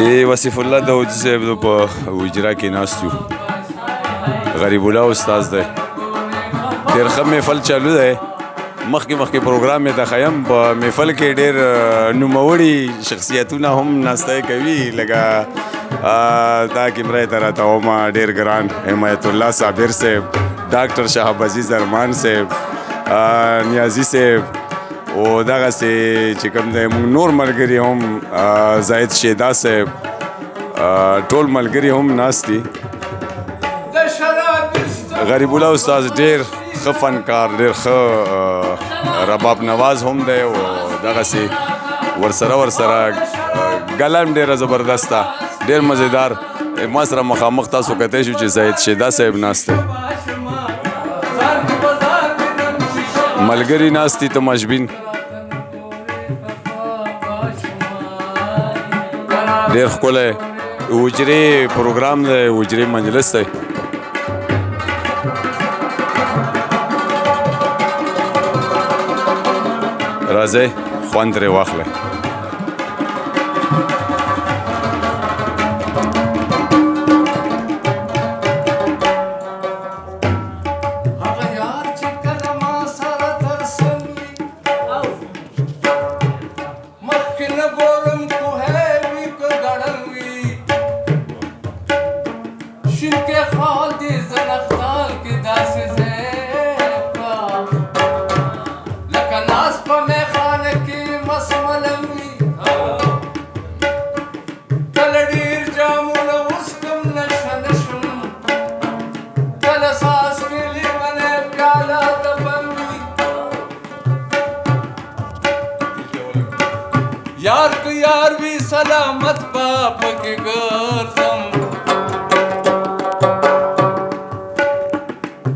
وصف الله داودي صاحب په وجرا کې ناست یو غریب الله استاد دی ډېر ښه محفل چالو دی مخکې پروګرام مې ته ښیم په محفل کې ډېر نوموړي شخصیتونه هم ناستی کوي لکه دا کیمره ته راته ومه ډېر ګران حمایت الله صابر صاحب ډاکټر شهاب عزیز ارمان صاحب نیازي صاحب او دغسې چې کوم دی موږ نور ملګري هم زاهد شیدا صاحب ټول ملګري هم ناست دي غریب الله استاد ډېر ښه فنکار ډېر ښه رباب نواز هم دی او دغسې ورسره ګله هم ډېره زبردسته ډېر مزېدار ما سره مخامخ تاسو کتی شو چې زاهد شیدا صاحب ناست دی ملګري ناست دي تماشبین ډېر ښکلی وجرې پروګرام دی وجرې مجلس دی راځئ خوند ترې واخلئ यार को यार भी सलामत बाप के गर्दम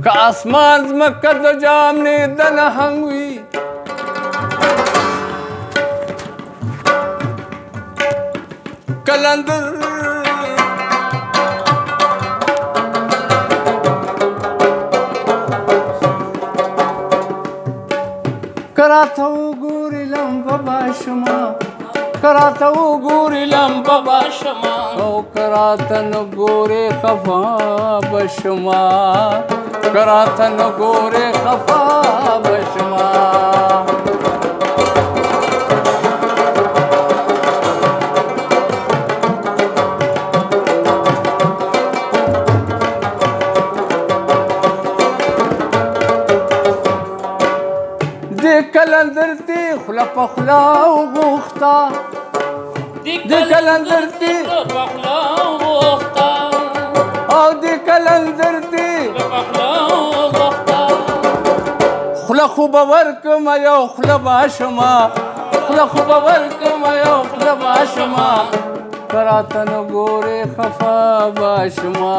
का आसमान मक्कद जामने दन हंगवी कलंदर कराता गोरी लंबा बाशमा कराता गोरी लंबा बाशमा ओ करातन गोरे खफा बशमा करातन गोरे खफा बशमा कलंदर ती खुला पखला गोख्ता दे कलंदर ती पखला गोख्ता और दे कलंदर ती पखला गोख्ता खुला खूब वर्क मयो खुला बाशमा खुला खूब वर्क मयो खुला बाशमा करातन गोरे खफा बाशमा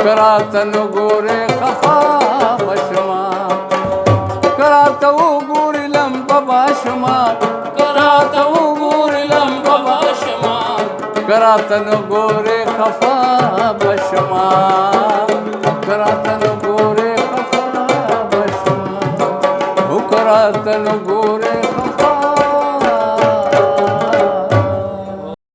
करातन गोरे खफा बाशमा कराता गोरी लंबा बाशमा कराता गोरी लंबा बाशमा करातन गोरे खफा बशमा करातन गोरे खफा बशमा करातन गोरे खफा